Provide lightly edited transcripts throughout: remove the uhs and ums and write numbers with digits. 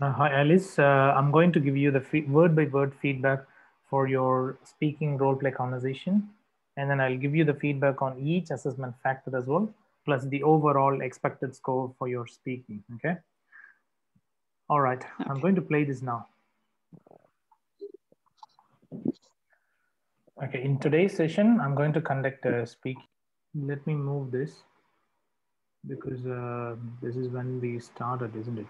Hi, Alice. I'm going to give you the word-by-word feedback for your speaking role-play conversation. And then I'll give you the feedback on each assessment factor as well, plus the overall expected score for your speaking, okay? All right, I'm going to play this now. Okay, in today's session, I'm going to conduct a speaking. Let me move this because this is when we started, isn't it?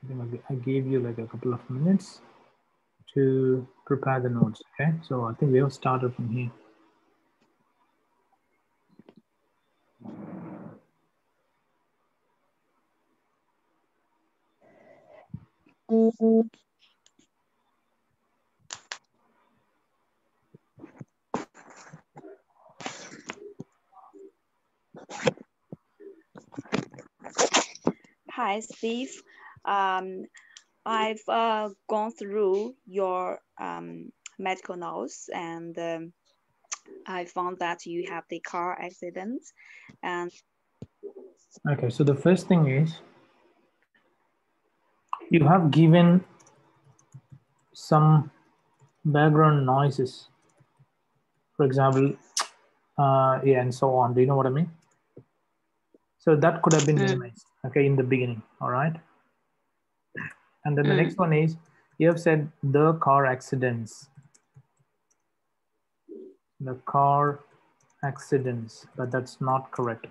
I think I gave you like a couple of minutes to prepare the notes, okay? So I think we have started from here. Hi, Steve. I've gone through your medical notes, and I found that you have the car accident. And okay, so the first thing is you have given some background noises, for example, yeah, and so on. Do you know what I mean? So that could have been minimized, okay, in the beginning, all right? And then the next one is you have said the car accidents. The car accidents, but that's not correct.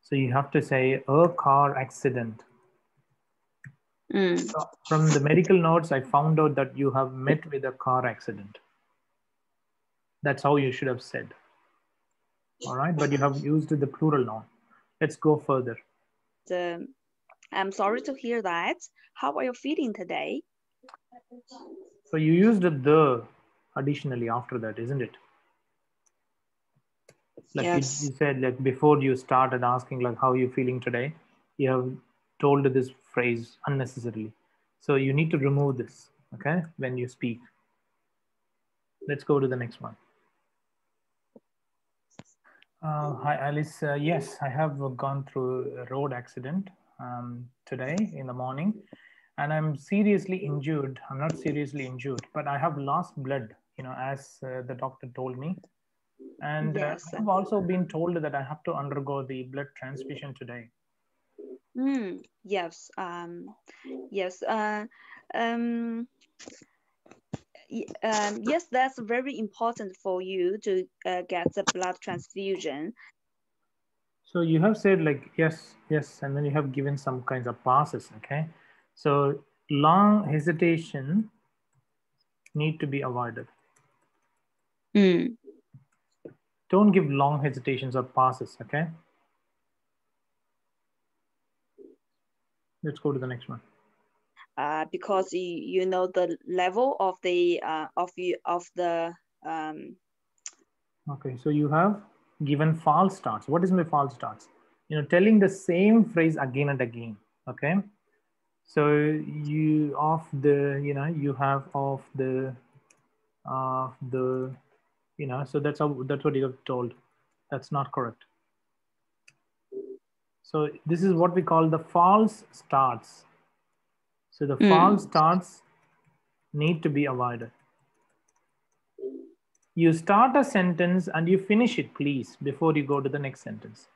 So you have to say a car accident. So from the medical notes, I found out that you have met with a car accident. That's how you should have said. All right, but you have used the plural noun. Let's go further. I'm sorry to hear that. How are you feeling today? So you used the additionally after that, isn't it? Like Yes. you said, like before you started asking like how are you feeling today, you have told this phrase unnecessarily. So you need to remove this, okay, when you speak. Let's go to the next one. Hi, Alice. Yes, I have gone through a road accident today in the morning, and I'm seriously injured. I'm not seriously injured, but I have lost blood, as the doctor told me. And Yes. I have also been told that I have to undergo the blood transfusion today. Yes. Yes. Yes, that's very important for you to get the blood transfusion. So you have said like yes, yes, and then you have given some kinds of passes. Okay, so long hesitation need to be avoided. Don't give long hesitations or passes. Okay, let's go to the next one. Because you know the level of the Okay, so you have given false starts. What is my false starts? Telling the same phrase again and again. Okay, so you of the you have of the so that's what you have told. That's not correct. So this is what we call the false starts. So the false starts need to be avoided. You start a sentence and you finish it, please, before you go to the next sentence.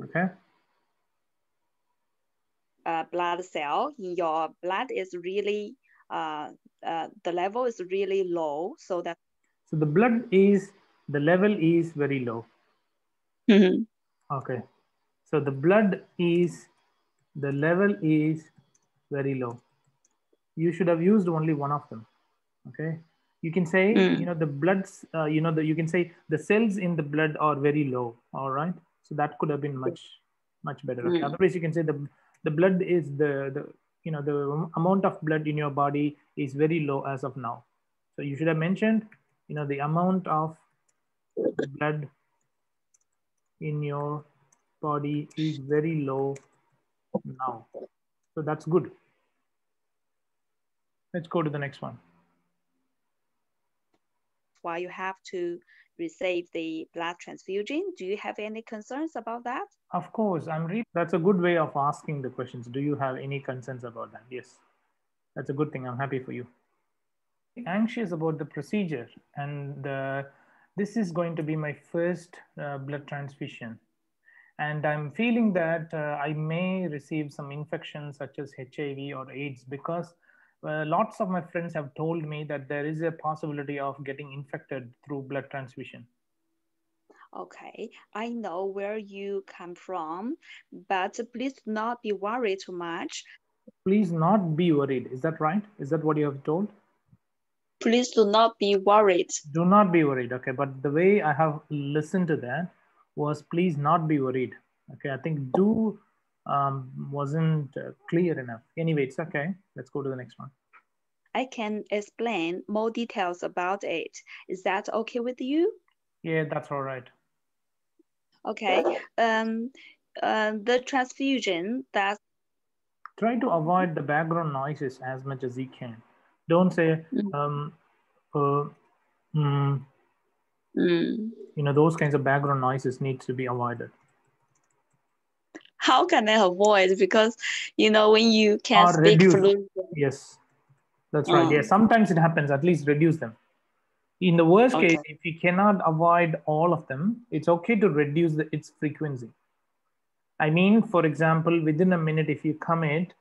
Okay. blood cell in your blood is really the level is really low, so that the level is very low. Okay, so the level is very low. You should have used only one of them. Okay, you can say the bloods you can say the cells in the blood are very low. All right, so that could have been much better. Okay, otherwise you can say the blood is the the amount of blood in your body is very low as of now. So you should have mentioned the amount of blood in your body is very low now. So that's good. Let's go to the next one. why you have to receive the blood transfusion. Do you have any concerns about that? Of course, that's a good way of asking the questions. Do you have any concerns about that? Yes, that's a good thing. I'm happy for you. Anxious about the procedure, and this is going to be my first blood transfusion, and I'm feeling that I may receive some infections such as HIV or AIDS, because lots of my friends have told me that there is a possibility of getting infected through blood transfusion. Okay, I know where you come from, but please do not be worried too much. Please not be worried. Is that right? Is that what you have told? Please do not be worried. Do not be worried. Okay, but the way I have listened to that was please not be worried. Okay, I think do wasn't clear enough. Anyway, it's okay. Let's go to the next one. I can explain more details about it. Is that okay with you? Yeah, that's all right. Okay. The transfusion that. Try to avoid the background noises as much as you can. Don't say those kinds of background noises needs to be avoided. How can I avoid? Because when you can speak fluently. Yes, that's right. Yeah, sometimes it happens. At least reduce them. In the worst case, if you cannot avoid all of them, it's okay to reduce its frequency. I mean, for example, within a minute, if you commit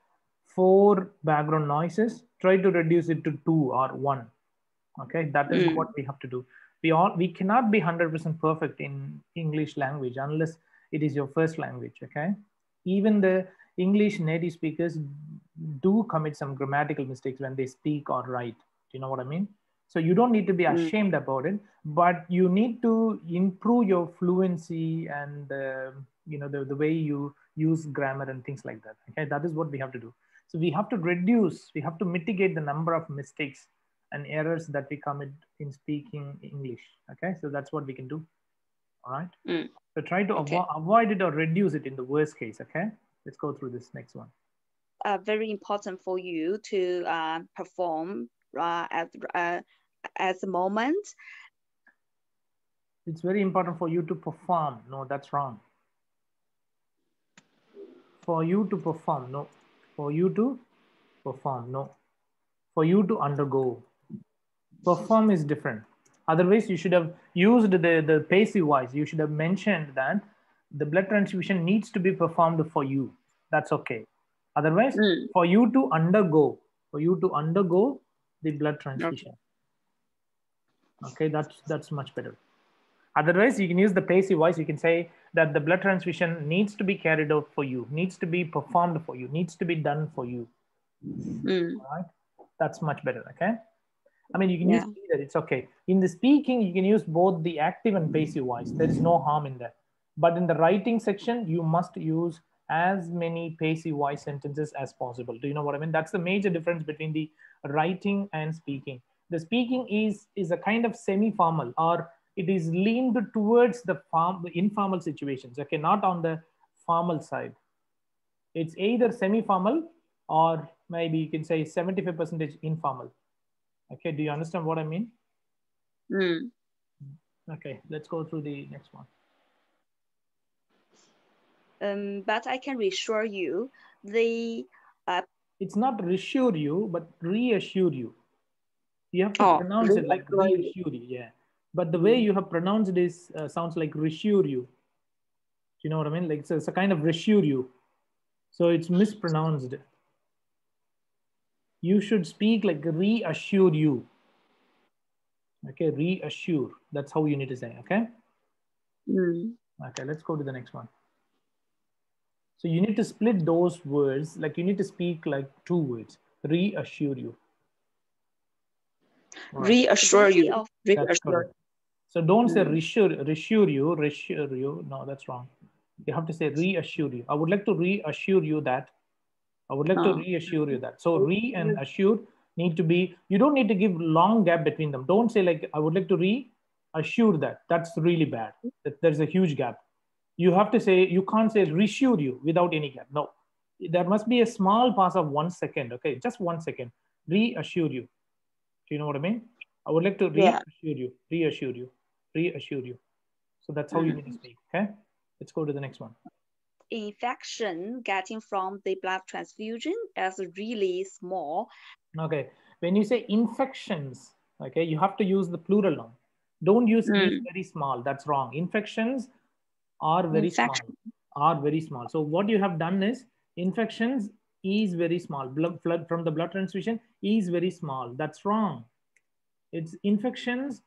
4 background noises, try to reduce it to 2 or 1. Okay, that is what we have to do. We cannot be 100% perfect in English language unless it is your first language. Okay, even the English native speakers do commit some grammatical mistakes when they speak or write. Do you know what I mean? So you don't need to be ashamed about it, but you need to improve your fluency and the way you use grammar and things like that. Okay, that is what we have to do. So we have to mitigate the number of mistakes and errors that we commit in speaking English. Okay, so that's what we can do. All right. So try to avoid it or reduce it in the worst case. Okay, let's go through this next one. Very important for you to perform at the moment. It's very important for you to perform. No, that's wrong. For you to perform. No. For you to perform. No. For you to undergo. Perform is different. Otherwise, you should have used the passive voice. You should have mentioned that the blood transfusion needs to be performed for you. That's okay. Otherwise, for you to undergo the blood transfusion. Okay, that's much better. Otherwise, you can use the passive voice. You can say that the blood transfusion needs to be carried out for you, needs to be performed for you, needs to be done for you. All right, that's much better. Okay. I mean, you can use either. It's okay. In the speaking, you can use both the active and passive voice. There is no harm in that. But in the writing section, you must use as many passive voice sentences as possible. Do you know what I mean? That's the major difference between the writing and speaking. The speaking is a kind of semi-formal, or it is leaned towards the informal situations. Okay, not on the formal side. It's either semi-formal or maybe you can say 75% informal. Okay, do you understand what I mean? Okay, let's go through the next one. But I can reassure you, it's not reassure you, but reassure you. You have to pronounce it like reassure you, yeah. But the way you have pronounced it is sounds like reassure you. Do you know what I mean? Like it's a kind of reassure you. So it's mispronounced. You should speak like reassure you. Okay, reassure. That's how you need to say, okay? Okay, let's go to the next one. So you need to split those words, like you need to speak like 2 words. Reassure you. Right. Reassure you. That's correct. So don't say reassure you. No, that's wrong. You have to say reassure you. I would like to reassure you that. I would like to reassure you that. So re and assure need to be, you don't need to give long gap between them. Don't say like, I would like to reassure that. That's really bad. There's a huge gap. You have to say, you can't say reassure you without any gap. No, there must be a small pause of 1 second. Okay, just 1 second. Reassure you. Do you know what I mean? I would like to reassure you. reassure you. So that's how you need to speak. Okay, let's go to the next one. Infection getting from the blood transfusion is really small. Okay, when you say infections, okay, you have to use the plural now. Don't use is very small. That's wrong. Infections are very small. Infection. Are very small. So what you have done is infections is very small. Blood from the blood transfusion is very small. That's wrong. It's infections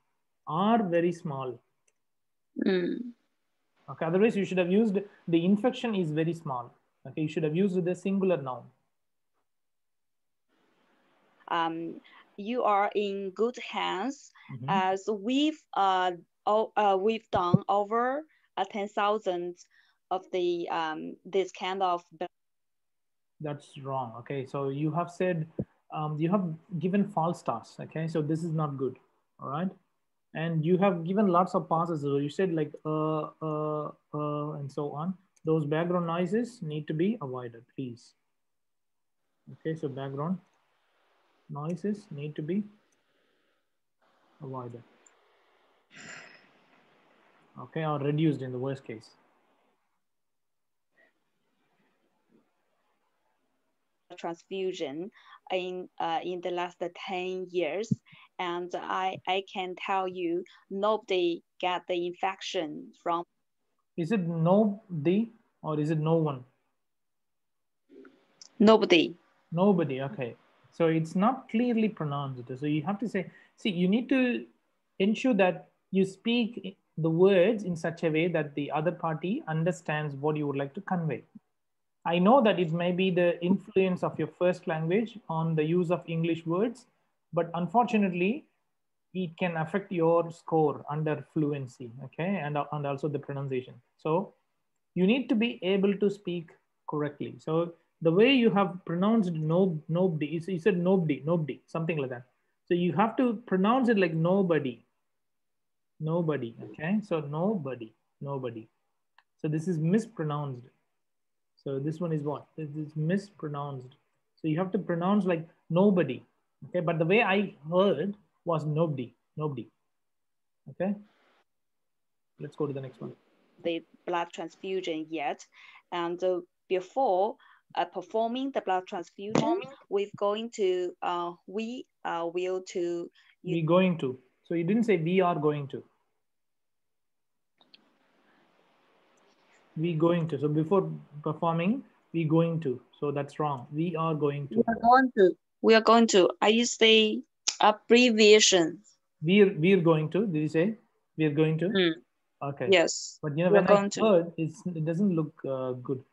are very small. Mm. Okay, otherwise you should have used the infection is very small. Okay, you should have used the singular noun. You are in good hands, Mhm. as we've done over 10,000 of the this kind of. That's wrong. Okay, so you have said you have given false starts. Okay, so this is not good. All right, and you have given lots of pauses. So you said like and so on. Those background noises need to be avoided, please. Okay, so background noises need to be avoided. Okay, or reduced in the worst case. Transfusion in the last 10 years, and I can tell you nobody get the infection from. Is it nobody or is it no one? Nobody. Nobody. Okay. So it's not clearly pronounced. So you have to say, see, you need to ensure that you speak the words in such a way that the other party understands what you would like to convey. I know that it may be the influence of your first language on the use of English words, but unfortunately, it can affect your score under fluency, okay, and also the pronunciation. So you need to be able to speak correctly. So the way you have pronounced nobody, you said nobody, something like that. So you have to pronounce it like nobody, nobody. Okay, so nobody. So this is mispronounced. So this one is what? This is mispronounced. So you have to pronounce like nobody. Okay, but the way I heard was nobody. Okay, let's go to the next one. The blood transfusion yet, and before performing the blood transfusion, we're going to we will to. We going to. So you didn't say we are going to. We going to. So before performing, we going to. So that's wrong. We are going We to. are going to. We are going to. I say abbreviation. We're going to. Did you say we're going to? Mm. Okay. Yes, But you know we are when I going to. heard it doesn't look good.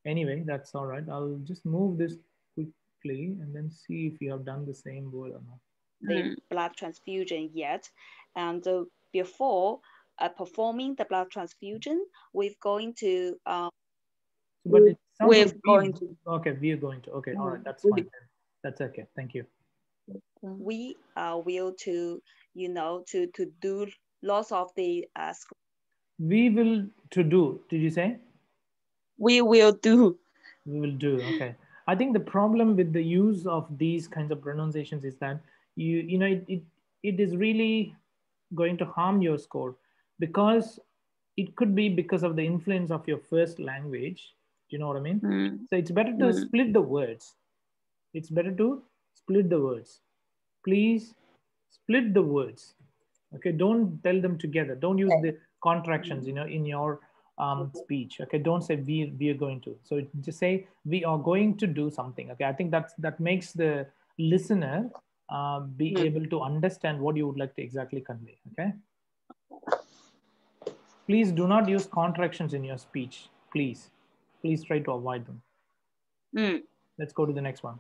Anyway, that's all right. I'll just move this quickly and then see if you have done the same word or not. The blood transfusion yet, and before performing the blood transfusion, we're going to. But it sounds We're like we. going to. Okay, we are going to. Okay, all right. That's We, fine. That's okay. Thank you. we will to to do lots of the We will to do. Did you say? we will do. We will do. Okay. I think the problem with the use of these kinds of pronunciations is that it is really going to harm your score because it could be because of the influence of your first language. Do you know what I mean? Mm. So it's better to Mm. split the words. It's better to split the words. Please split the words. Okay, don't tell them together. Don't use the contractions, in your speech. Okay, don't say we are going to. So just say we are going to do something. Okay, I think that makes the listener be Mm. able to understand what you would like to exactly convey. Okay, please do not use contractions in your speech. Please try to avoid them. Mm. Let's go to the next one.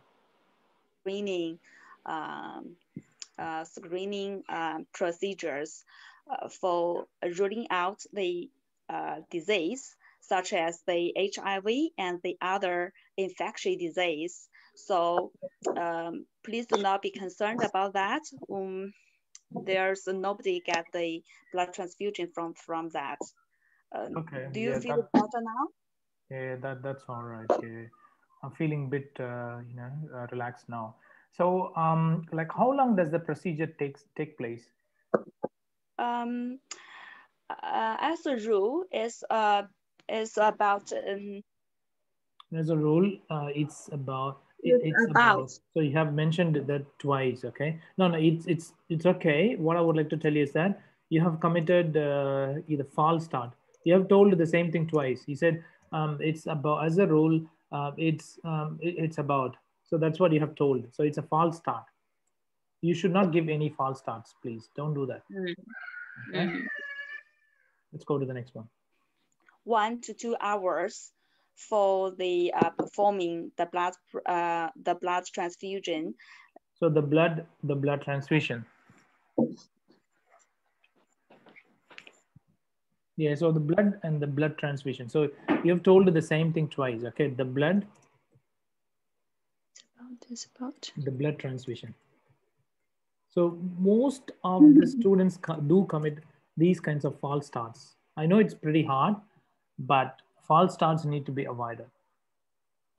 Screening, um, screening procedures for ruling out the disease, such as the HIV and the other infectious disease. So please do not be concerned about that. There's nobody get the blood transfusion from that. Okay, Do you yeah, feel better now? that's all right. Yeah, I'm feeling a bit, relaxed now. So, like, how long does the procedure take place? Um, As a rule, is about As a rule, it's about. So you have mentioned that twice. Okay. No, it's okay. What I would like to tell you is that you have committed either false start. You have told the same thing twice. He said it's about. As a rule, it's about. So that's what you have told. So it's a false start. You should not give any false starts, please. Don't do that. Okay. Let's go to the next one. 1 to 2 hours for the performing the blood transfusion. So the blood transfusion. Yeah, so the blood and the blood transfusion. So you have told the same thing twice. Okay, the blood. It's about the blood transfusion. So most of the students do commit these kinds of false starts. I know it's pretty hard, but false starts need to be avoided.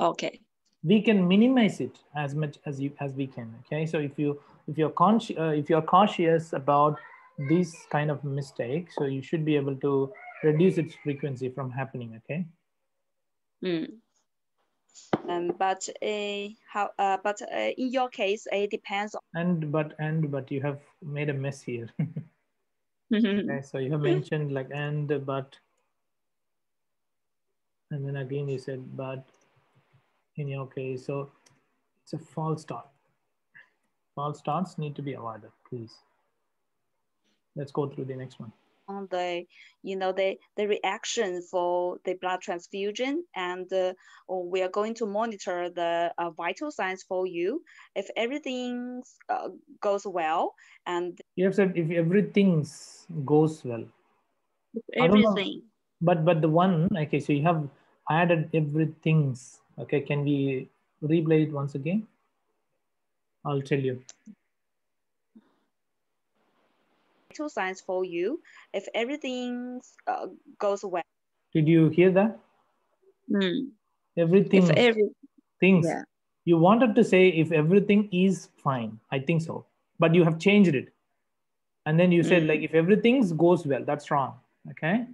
Okay. We can minimize it as much as we can. Okay, so if you're cautious about these kind of mistakes, so you should be able to reduce its frequency from happening. Okay. But in your case, it depends. But you have made a mess here. Okay, so you have mentioned like but, and then again you said but in your case, so it's a false start. False starts need to be avoided, please. Let's go through the next one. On the reaction for the blood transfusion, and we are going to monitor the vital signs for you. If everything goes well, and you have said if everything goes well. Everything. But the one, okay, so you have added everything's. Okay, can we replay it once again? I'll tell you. Vital signs for you if everything goes well. Did you hear that? Everything. Things. Yeah. You wanted to say if everything is fine. I think so. But you have changed it. And then you said like if everything goes well, that's wrong. Okay.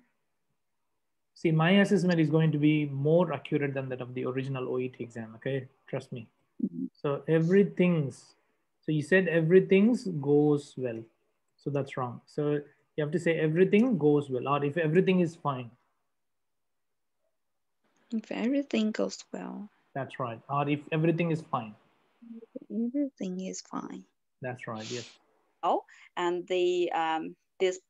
See, my assessment is going to be more accurate than that of the original OET exam. Okay. Trust me. So everything's. So you said everything's goes well. So that's wrong. So you have to say everything goes well, or if everything is fine. If everything goes well. That's right. Or if everything is fine. Everything is fine. That's right. Yes. Oh, and the this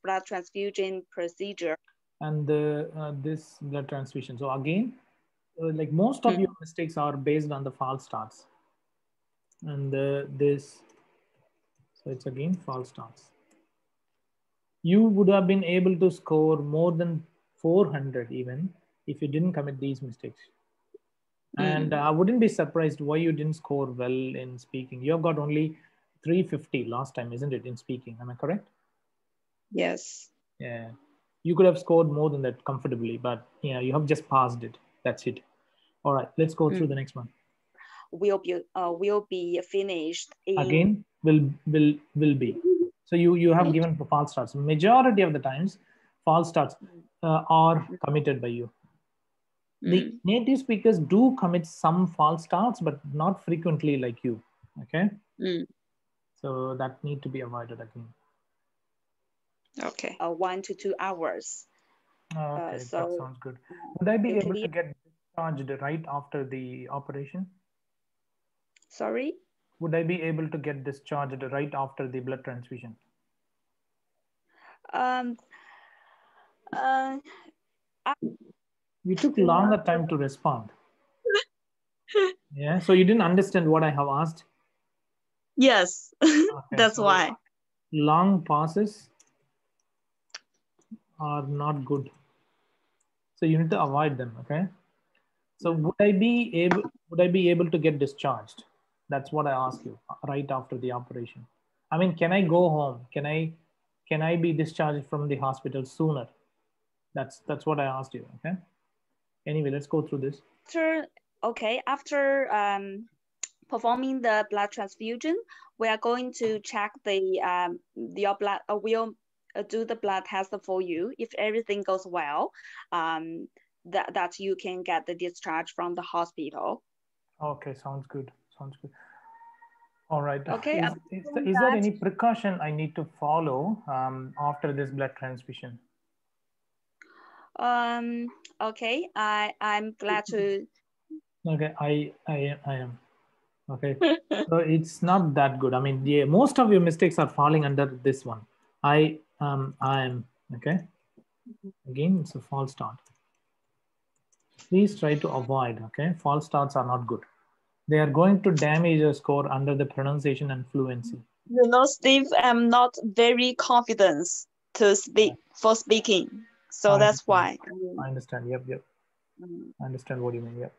blood transfusion procedure. And this blood transfusion. So again, like most of your mistakes are based on the false starts. And this, so it's again false starts. You would have been able to score more than 400 even if you didn't commit these mistakes. And I wouldn't be surprised why you didn't score well in speaking. You have got only 350 last time, isn't it, in speaking? Am I correct? Yes. Yeah. You could have scored more than that comfortably, but yeah, you have just passed it. That's it. All right, let's go through the next one. Will be finished in... Again, will be. So you have given false starts. Majority of the times, false starts are committed by you. The native speakers do commit some false starts, but not frequently like you. Okay. So that need to be avoided again. Okay. 1 to 2 hours. Okay, so that sounds good. Would I be able to get discharged right after the operation? Sorry? Would I be able to get discharged right after the blood transfusion? You took longer time to respond. Yeah, so you didn't understand what I have asked? Yes, okay, that's so why. Long pauses are not good. So you need to avoid them, okay? So would I be able to get discharged? That's what I ask you right after the operation. I mean, can I go home? Can I be discharged from the hospital sooner? That's what I asked you, okay? Anyway, let's go through this. After performing the blood transfusion, we are going to check your blood do the blood test for you. If everything goes well, that you can get the discharge from the hospital. Okay, sounds good. Sounds good. All right. Okay. Is there any precaution I need to follow after this blood transfusion? Okay. I'm glad to. Okay, I am. Okay, so it's not that good. I mean, yeah, most of your mistakes are falling under this one. I am. Okay. Again, it's a false start. Please try to avoid. Okay, false starts are not good. They are going to damage your score under the pronunciation and fluency. You know, Steve, I'm not very confident to speak for speaking, so I that's understand. why. I understand. Yep, yep. I understand what you mean. Yep.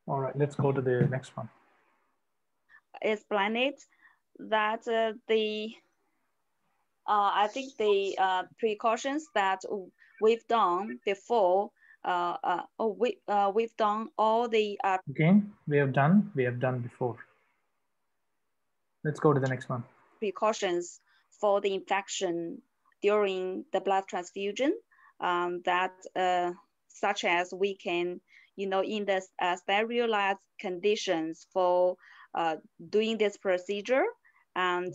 All right, let's go to the next one. Explain it that I think the precautions that we've done before, we've done all the Again, we have done before. Let's go to the next one. precautions for the infection during the blood transfusion, that such as we can, you know, in the sterilized conditions for doing this procedure, and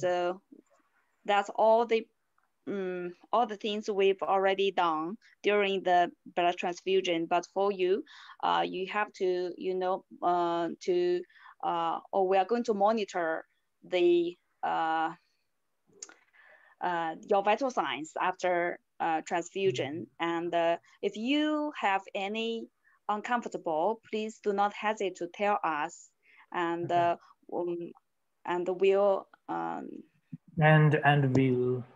that's all the things we've already done during the blood transfusion. But for you, you have to, you know, or we are going to monitor the your vital signs after transfusion. And if you have any uncomfortable, please do not hesitate to tell us, and we'll and we'll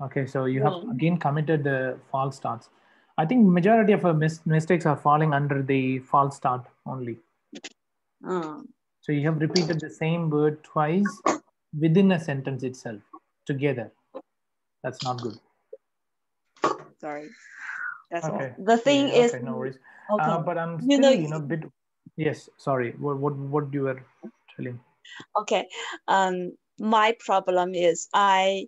okay. So you have again committed the false starts. I think majority of our mistakes are falling under the false start only. So you have repeated the same word twice within a sentence itself together. That's not good. sorry. That's Okay. all. The thing Yeah, is, okay, no worries. okay, But I'm you still, know, bit. Yes, sorry. What you were telling? okay. My problem is I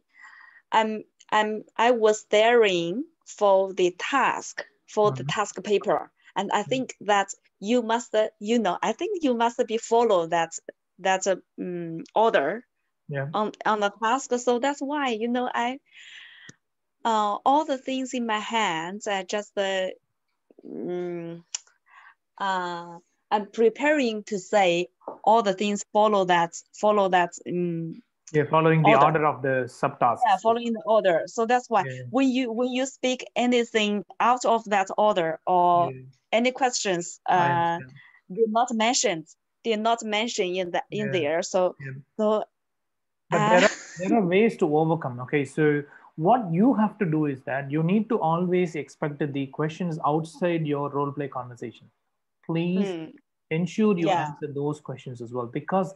was staring for the task, for the task paper, and I think that you must, you know, I think you must be follow that order Yeah. on the task. So that's why, you know, I all the things in my hands, I just I'm preparing to say all the things follow that Yeah, following the order. order of the subtasks. Yeah, following the order. So that's why Yeah. when you speak anything out of that order, or any questions did not mention in there. So but there are ways to overcome. Okay, so what you have to do is that you need to always expect the questions outside your role play conversation. Please ensure you answer those questions as well, because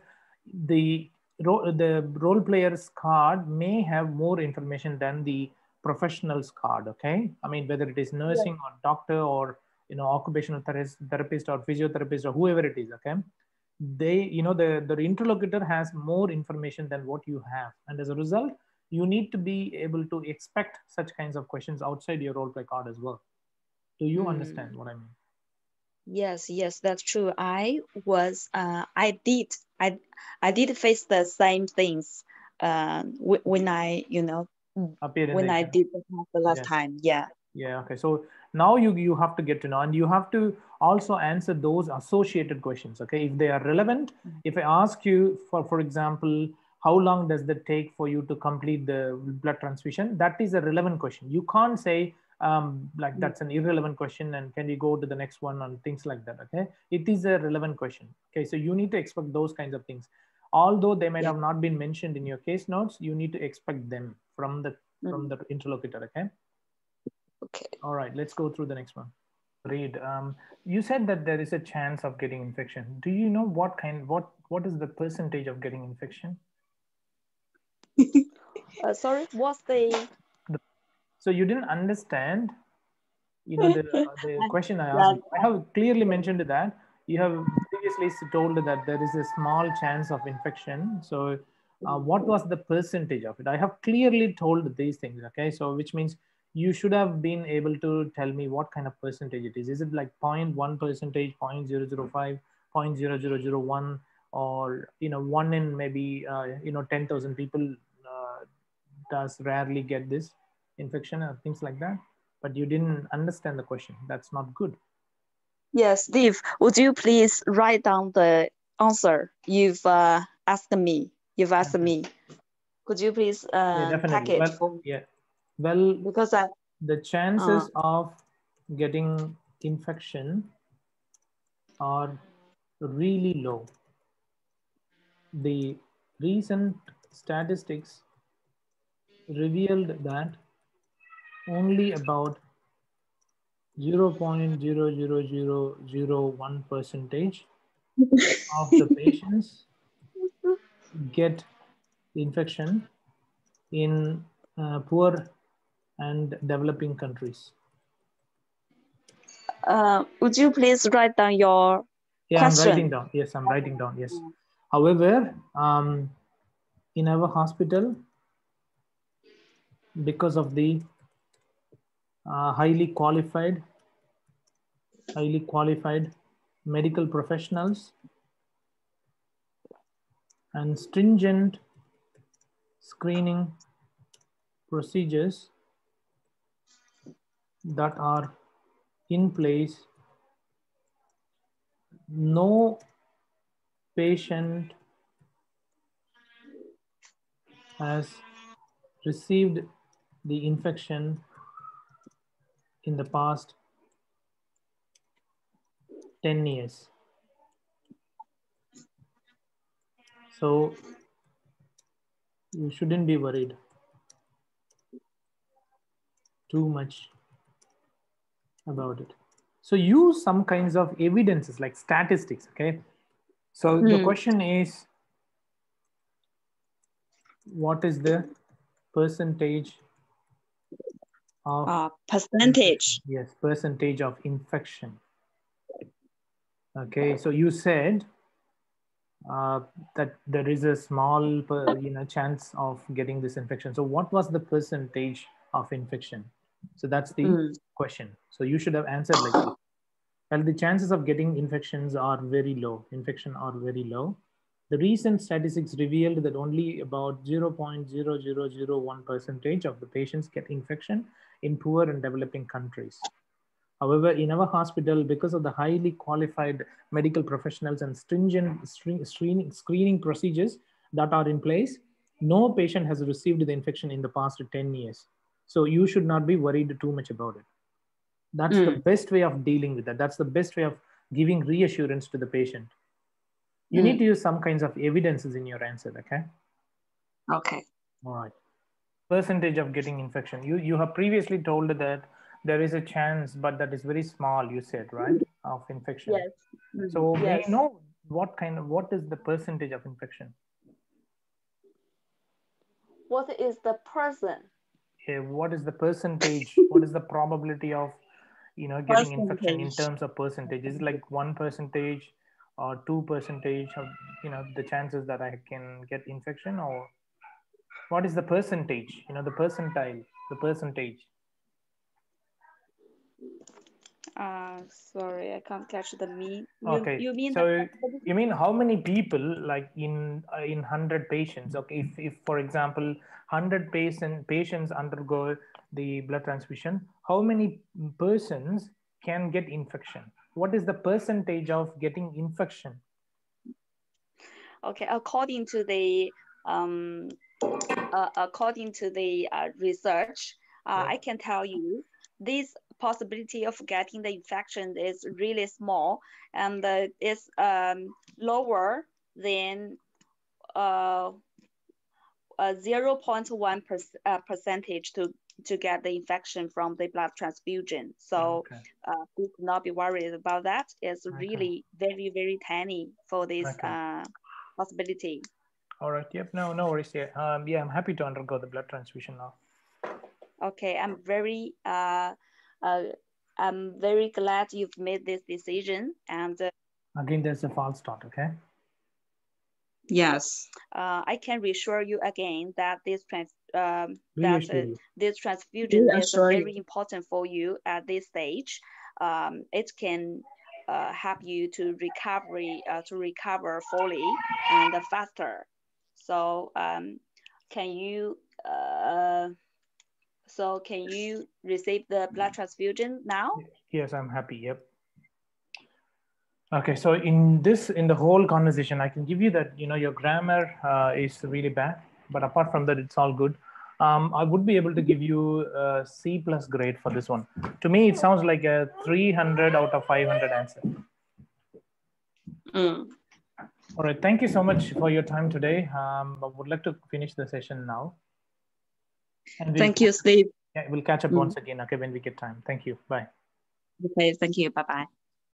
the role player's card may have more information than the professional's card. Okay, I mean, whether it is nursing or doctor or occupational therapist or physiotherapist or whoever it is. Okay, they the interlocutor has more information than what you have, and as a result you need to be able to expect such kinds of questions outside your role play card as well. Do you understand what I mean? Yes, that's true. I did face the same things when I, you know, Appear in when the I exam. did the last time. Yeah. Yeah, okay. So now you have to get to know, and you have to also answer those associated questions. Okay, if they are relevant. If I ask you for example, how long does it take for you to complete the blood transfusion? That is a relevant question. You can't say like that's an irrelevant question and can you go to the next one and things like that. Okay, it is a relevant question. Okay, so you need to expect those kinds of things. Although they might have not been mentioned in your case notes, you need to expect them from the interlocutor. Okay. Okay. All right, let's go through the next one. Read. You said that there is a chance of getting infection. Do you know what is the percentage of getting infection? Sorry, what's the? So you didn't understand you know, the question I asked That, you, I have clearly mentioned that you have previously told that there is a small chance of infection. So what was the percentage of it? I have clearly told these things. Okay, so which means you should have been able to tell me what kind of percentage it is. Is it like 0.1 percentage, 0.005, 0.0001, or you know, one in maybe you know, 10,000 people does rarely get this infection or things like that? But you didn't understand the question. That's not good. yes, Steve, would you please write down the answer you've asked me? You've asked Okay. me. Could you please Yeah, pack definitely. it Well, for, yeah. Well, because I the chances of getting infection are really low. The recent statistics revealed that only about 0.00001 percentage of the patients get infection in poor and developing countries. would you please write down your Yeah, I'm writing question? down. Yes, I'm writing down. Yes. However, in our hospital, because of the uh, highly qualified, highly qualified medical professionals and stringent screening procedures that are in place, no patient has received the infection in the past 10 years. So you shouldn't be worried too much about it. So use some kinds of evidences like statistics. Okay. So the question is, what is the percentage of infection? Percentage. Yes, percentage of infection. Okay. So you said that there is a small, you know, chance of getting this infection. So what was the percentage of infection? So that's the question. So you should have answered like this. Well, the chances of getting infections are very low. Infection are very low. The recent statistics revealed that only about 0.0001 percentage of the patients get infection in poor and developing countries. However, in our hospital, because of the highly qualified medical professionals and stringent screening procedures that are in place, no patient has received the infection in the past 10 years. So you should not be worried too much about it. That's the best way of dealing with that. That's the best way of giving reassurance to the patient. You need to use some kinds of evidences in your answer, okay? Okay. All right. Percentage of getting infection. You have previously told that there is a chance, but that is very small, you said, right? Of infection. Yes. So may Yes. you know what is the percentage of infection? What is the person? What is the percentage? What is the probability of, you know, getting infection in Percentage. terms of percentage? Is it like 1% or 2% of, you know, the chances that I can get infection, or what is the percentage? You know, the percentile, the percentage. Sorry, I can't catch the mean. Okay, You mean the so probability? you mean how many people, like in 100 patients? Okay, if for example 100 patients undergo the blood transfusion, how many persons can get infection? What is the percentage of getting infection? Okay, according to the research, Yeah. I can tell you this possibility of getting the infection is really small, and is lower than uh, 0.1 percentage to get the infection from the blood transfusion. So Okay. please do not be worried about that. It's Okay. really very, very tiny for this Okay. possibility. All right. Yep. No, no worries. Yeah. Yeah, I'm happy to undergo the blood transfusion now. Okay, I'm very I'm very glad you've made this decision. And again, there's a false start, okay? Yes. I can reassure you again that this this transfusion Really is very important for you at this stage. It can help you to recover fully and faster. So can you receive the blood transfusion now? Yes, I'm happy. Yep. Okay, so in the whole conversation, I can give you that, your grammar is really bad, but apart from that, it's all good. I would be able to give you a C+ grade for this one. To me, it sounds like a 300 out of 500 answer. All right, thank you so much for your time today. I would like to finish the session now. And thank you, Steve. Yeah, we'll catch up once again, okay, when we get time. Thank you. Bye. Okay, thank you. Bye-bye.